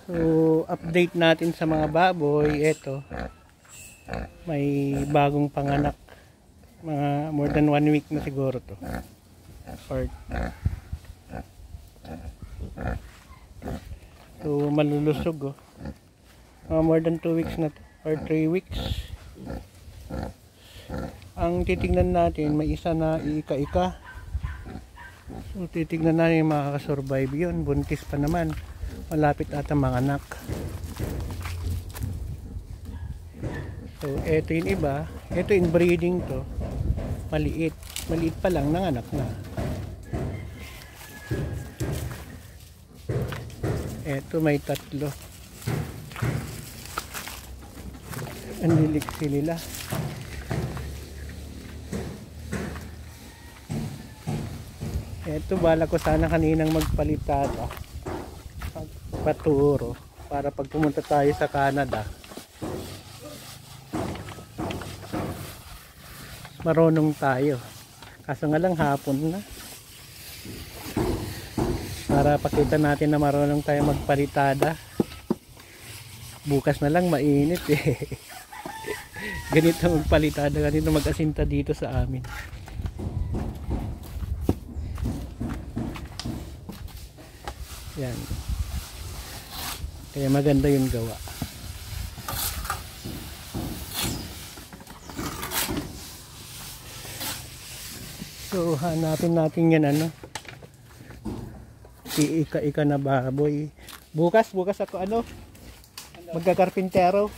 So, update natin sa mga baboy. Ito, may bagong panganak. Mga more than 1 week na siguro to. Or, so, malulusog oh. More than 2 weeks na to. Or 3 weeks. Ang titignan natin, may isa na iika-ika. So, titignan natin yung makakasurvive yun. Buntis pa naman. Malapit ata manganak. So, eto yung iba. Eto inbreeding to. Maliit. Maliit pa lang, nanganak na. Eto may 3. Ang liliksi nila. Eto, bala ko sana kaninang magpalitada. Paturo para pag pumunta tayo sa Canada marunong tayo, kaso nga lang hapon na, para pakita natin na marunong tayo magpalitada. Bukas na lang mainit eh. Ganito magpalitada, ganito mag-asinta dito sa amin. Yan. Kaya maganda yung gawa. So hanapin natin yan ano. Iika-ika na baboy. Bukas ako ano? Magkakarpintero.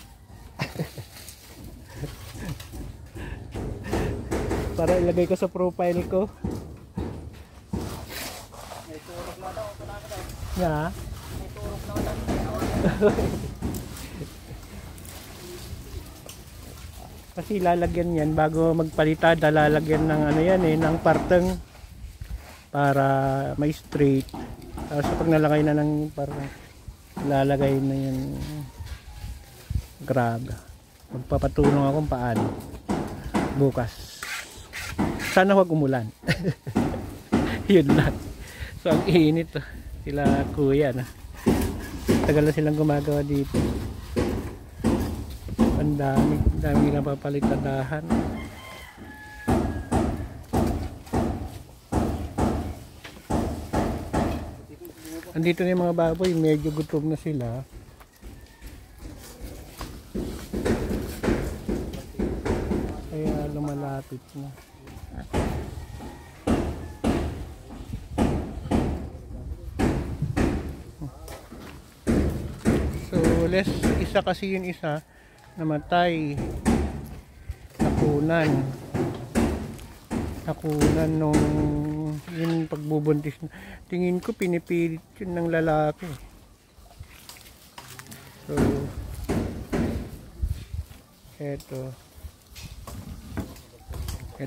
Para ilagay ko sa profile ko. May turok na daw. Yeah. May turok na daw. Kasi lalagyan yan bago magpalitada, lalagyan ng ano yan eh, ng parteng para may straight. Tapos pag nalagay na ng parang lalagay na yan grab. Magpapatulong ako kung paano bukas. Sana huwag umulan. Yun lang. So ang init oh. Sila kuya na. Tagal na silang gumagawa dito. Ang dami nilang papalitadahan. Andito na yung mga baboy, medyo gutom na sila. Kaya lumalapit na. So isa kasi yung isa namatay, nakunan nung yung pagbubuntis. Tingin ko pinipilit yun ng lalaki. So eto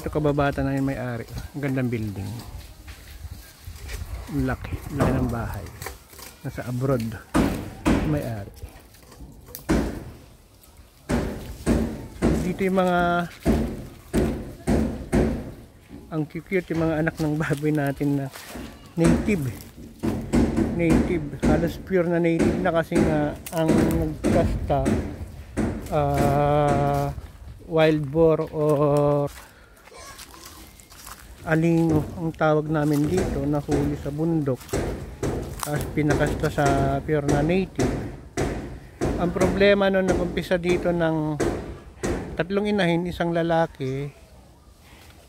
kababata na yung may-ari. Ang gandang building, laki ng bahay, nasa abroad may-ari. Dito yung mga ang cute yung mga anak ng baboy natin na native, halos pure na native na, kasi nga ang nagkasta wild boar or alingo ang tawag namin dito, nahuli sa bundok tapos pinakasta sa pure na native. Ang problema nung nag-umpisa dito ng 3 inahin, 1 lalaki,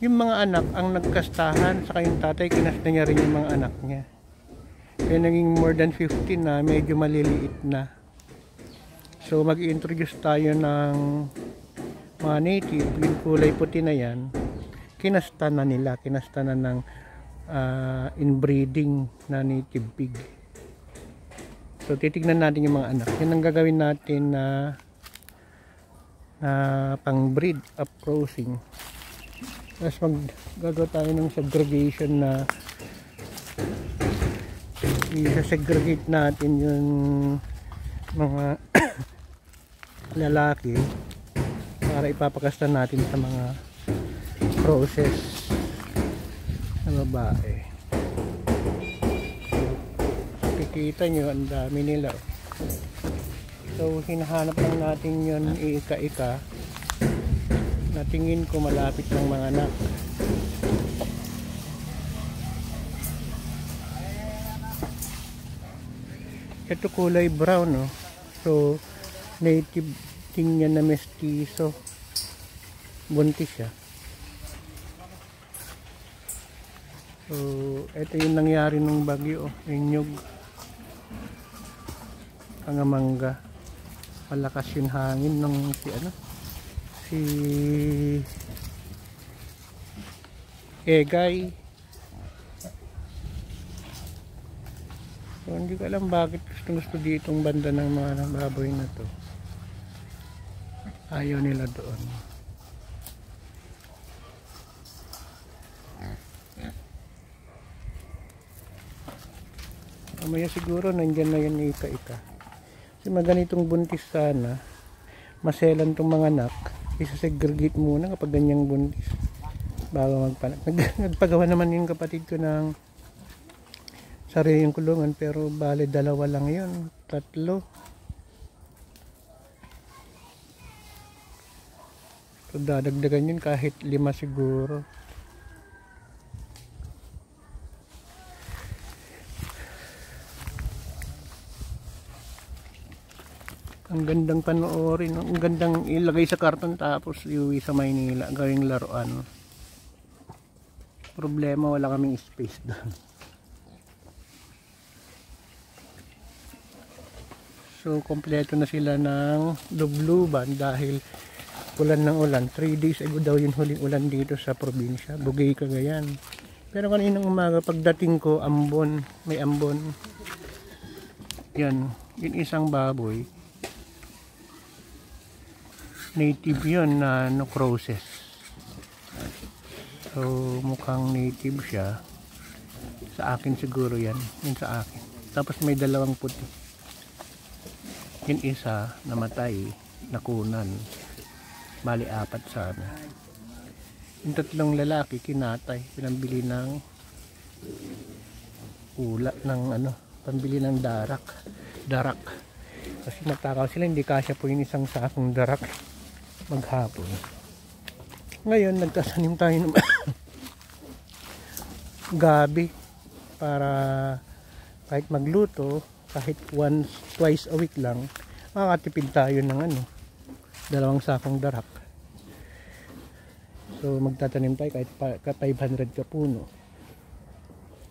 yung mga anak ang nagkastahan, saka yung tatay kinasta niya rin yung mga anak niya. Kaya naging more than 15 na, medyo maliliit na. So mag-introduce tayo ng mga native, yung kulay puti na yan, kinasta na ng inbreeding na native pig. So titignan natin yung mga anak. Yan ang gagawin natin na pang breed up crossing. Tapos maggagawa tayo ng segregation na i-segregate natin yung mga lalaki para ipapakasta natin sa mga process na babae. Okay. Kita nyo, ang dami nila. So, hinahanap lang natin yun ika-ika. Natingin ko malapit ng mga anak. Ito kulay brown, no? So, native tingnan na mestizo. Buntis siya. So, ito yung nangyari ng bagyo, yung nyug. Pangamangga. Malakas yung hangin ng si Egay. So, hindi ko alam bakit gusto ditong banda ng mga baboy na to. Ayaw nila doon. Mamaya siguro nandyan na yan ika-ika. Kasi maganitong buntis sana, maselan tong mga anak, isa-segregate muna kapag ganyang buntis bago magpanak. Nagpagawa naman yung kapatid ko ng sariling kulungan, pero bale dalawa lang yun, 3. So dadagdagan yun kahit 5 siguro. Ang gandang panoorin, ang gandang ilagay sa karton tapos iuwi sa Maynila gawing laruan. Problema, wala kaming space doon. So kompleto na sila ng lubluban dahil ulan ng ulan. 3 days ago daw yung huling ulan dito sa probinsya, Bugay, Cagayan. Pero kaninang umaga pagdating ko, ambon, may ambon. Yan, yung isang baboy. Native yun na crosses. So mukhang native siya. Sa akin siguro yan. Yun sa akin. Tapos may 2 puti. Yung isa namatay, nakunan. Bali 4 sana. Yung 3 lalaki kinatay. Pinambili ng pambili ng darak. Kasi matakaw sila, hindi kasya po yung isang sakong darak maghapon. Ngayon nagtasanim tayo ng gabi para kahit magluto, kahit twice a week lang, makakatipid tayo ng 2 sakong darak. So magtatanim tayo kahit 500 ka puno.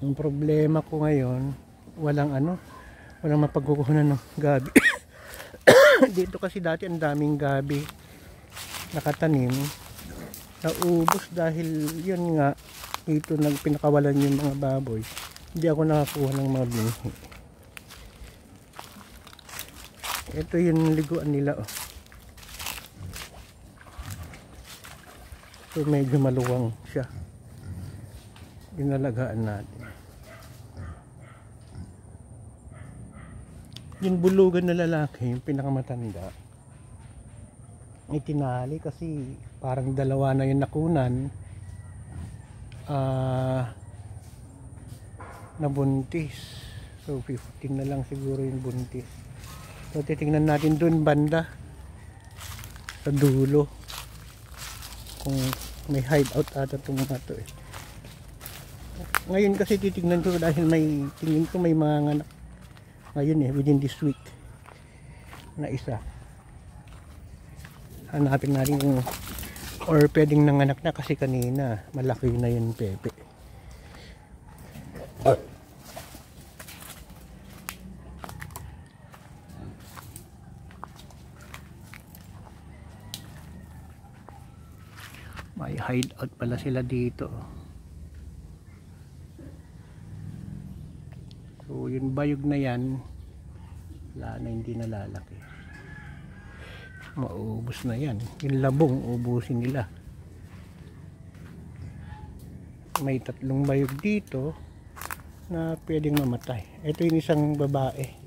Ang problema ko ngayon, walang mapagkukunan ng gabi. Dito kasi dati ang daming gabi nakatanim, naubos dahil yun nga, dito pinakawalan yung mga baboy. Hindi ako nakakuha ng mga binhi. Ito yung liguan nila, oh. So medyo maluwang siya. Inalagaan natin. Yung bulugan na lalaki, yung pinakamatanda, may tinali kasi parang 2 na yung nakunan, nabuntis. So 15 na lang siguro yung buntis. So titingnan natin dun banda sa dulo kung may hideout ata itong mga to eh. Ngayon kasi titingnan ko dahil tingin ko may mga anak ngayon within this week na isa. Hanapin natin kung or pwedeng nanganak na kasi kanina malaki na yung pepe. May hideout pala sila dito. So yung bayog na yan, wala na, hindi nalalaki. Maubos na yan. Yung labong ubusin nila. May 3 bayog dito na pwedeng mamatay. Ito yung isang babae.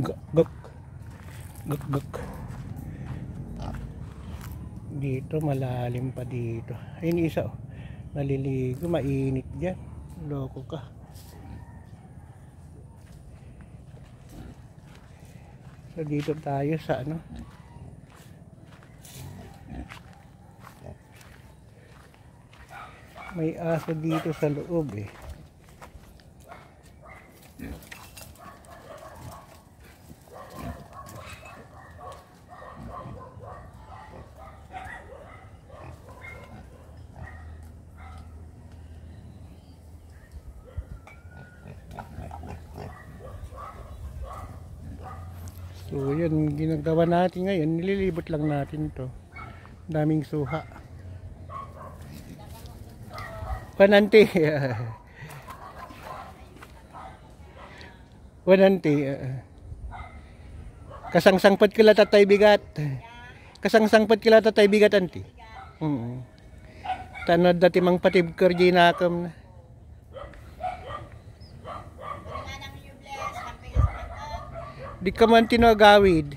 Gak. Dito malalim pa dito. Ayun isa oh. Naliligo, mainit diyan. Loko ka. So dito tayo sa ano? May aso dito sa loob eh. So yun, ginagawa natin ngayon, nililibot lang natin to. Daming suha. Pananti. Pananti. Kasangsangpat kila tatay bigat. Kasangsangpat kila tatay bigat anti. Tanod dati mang patibker ginakam na. Di ka man tinagawid.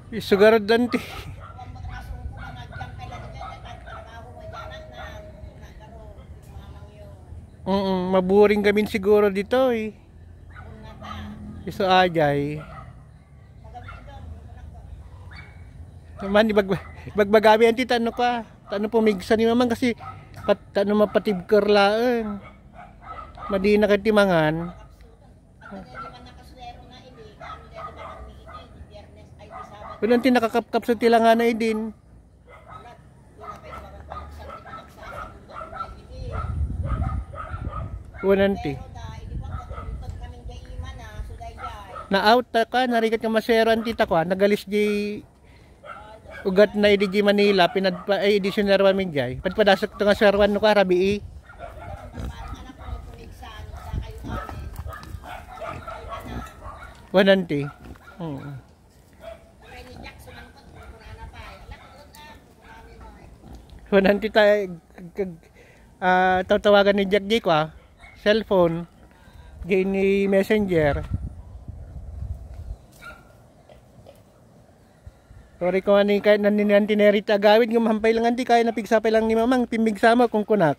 Isugarod danti. Maburing kami siguro dito eh. Iso ajay. Naman bagbagabi anti tano ka. Tano pumigsan ni mamang kasi tano mapatibker laeng. Madi na katimangan. Pero nanti nakakapkap sa tilangan na din. Nanti. Na-out ka, narikat ka masero anti ta ko, nagalis di ugat na di Manila, pinadpa ay editioner wa min jay. Padpadasak to nga serwan no ka rabi. Nanti. Nanti tayo tatawagan ni Jack J ko cellphone gini messenger. Sorry ko ani kahit naninanti nerita gawid ng mahampay lang anti kaya napigsapay lang ni mamang pimigsama kung kunak.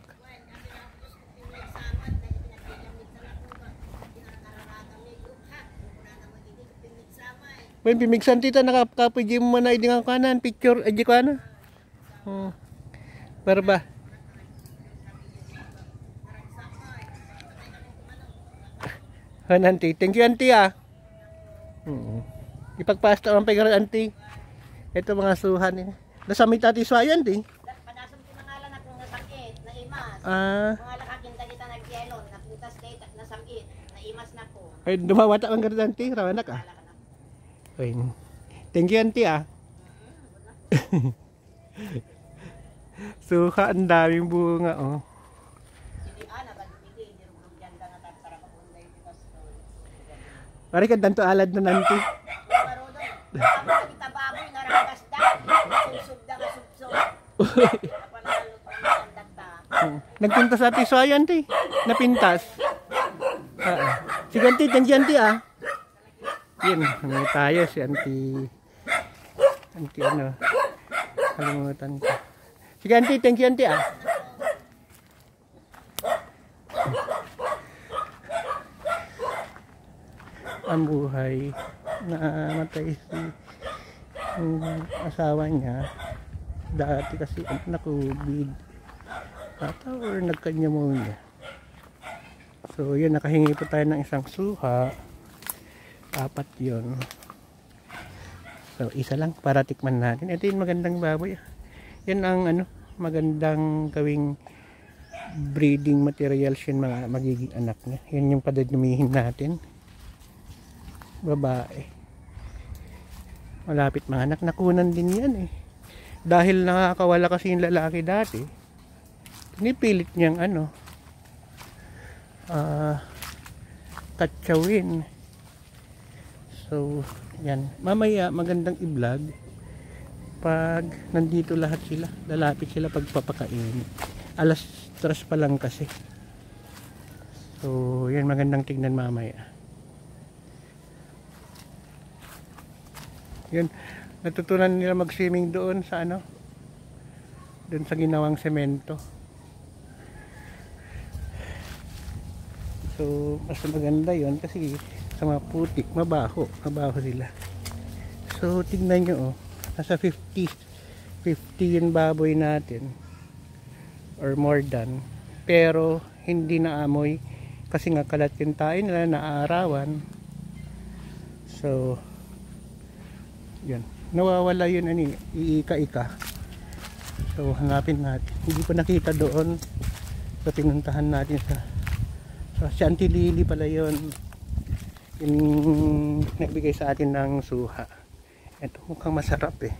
When pimigsan tita nakapkapoy mo na idingan kanan picture edi ko ana. Para ba? Nanti, thank you auntie ah. Ipagpasta ang pagkaran auntie. Ito mga suhan eh. Nasa may tati suayan auntie. Padasam tinangalan akong nasakit, naimas. Mga lakakinta kita nagyelo, naputas data, nasakit, naimas na ko. Ay, dumawata ang ganun auntie, rawanak ah. Ay, thank you auntie ah. Suha, ang daming bunga oh. Pare ka danto alad na nanti. Kita baboy naragas da. Susub da susub. Nagpintas sa ati suayan ti. Napintas. Sige auntie, thank you auntie ah. Yun, may tayo si auntie. Auntie ano. Kalimutan ko. Sige auntie, thank you auntie ah. Ang buhay na matay si asawa niya dati kasi na COVID ata or nagka-pneumonia. So yun, nakahingi po tayo ng isang suha, 4 yun. So isa lang para tikman natin. Ito yung magandang baboy. Yan ang ano, magandang gawing breeding materials yun, mga magiging anak niya. Yan yung padadumihin natin. Babae. Malapit mga anak. Nakunan din yan eh. Dahil nakakawala kasi yung lalaki dati. Pinipilit niyang ano, katsawin. So, yan. Mamaya magandang i-vlog pag nandito lahat sila. Lalapit sila pagpapakain. 3:00 pa lang kasi. So yan, magandang tignan mamaya. Yun, natutunan nila mag-swimming doon sa ano, doon sa ginawang semento. So mas maganda yun kasi sa mga putik, mabaho sila. So tignan nyo, nasa 50 yung baboy natin or more than, pero hindi naamoy kasi nga kalat yung tayo nila, naaarawan. So yun, nawawala yun, iika-ika. So hanapin natin, hindi ko nakita doon sa pinuntahan natin sa Chantilly pala yun, yung nagbigay sa atin ng suha. Ito mukhang masarap eh.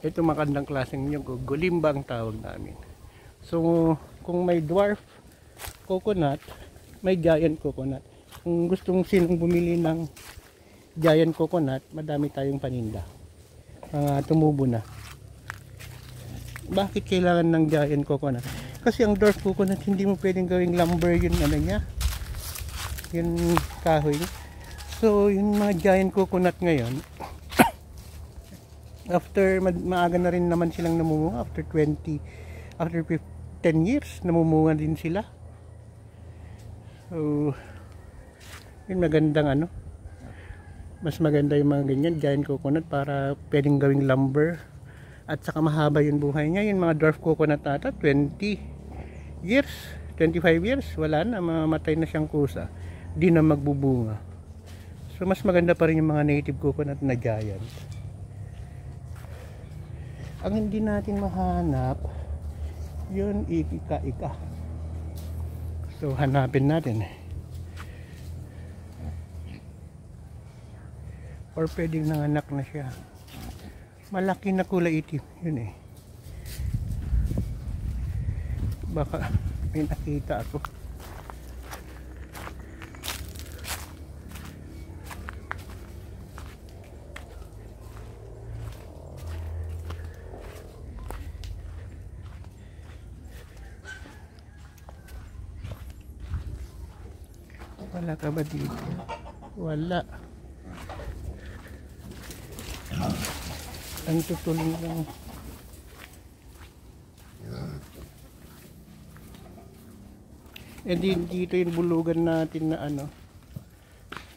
Ito magandang klaseng nyug, gulimba ang tawag namin. So kung may dwarf coconut, may giant coconut. Kung gustong sinong bumili ng giant coconut, madami tayong paninda, mga tumubo na. Bakit kailangan ng giant coconut? Kasi ang dwarf coconut hindi mo pwedeng gawing lumber yun, ano niya, yun kahoy. So yung mga giant coconut ngayon after maaga na rin naman silang namumunga, after 10 years namumunga din sila. So yun, magandang ano, mas maganda yung mga ganyan giant coconut para pwedeng gawing lumber, at saka mahaba yung buhay niya. Yung mga dwarf coconut ata 20 years, 25 years wala na, mamamatay na siyang kusa, di na magbubunga. So mas maganda pa rin yung mga native coconut na giant. Ang hindi natin mahanap yun, ika-ika. So hanapin natin or pwedeng nanganak na siya, malaki na kulay itim yun eh. Baka may nakita ako. Wala ka ba dito? Wala. Ang tutulong lang. E dito yung bulugan natin na ano,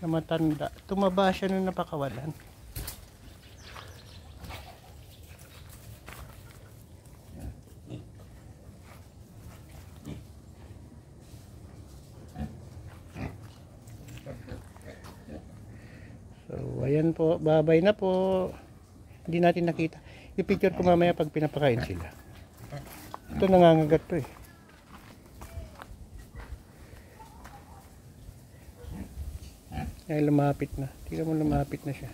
na matanda. Tumaba siya nung napakawalan. So ayan po, babay na po. Hindi natin nakita. I-picture ko mamaya pag pinapakain sila. Ito nangangagat to eh. Ay lumapit na. Tingnan mo, lumapit na siya.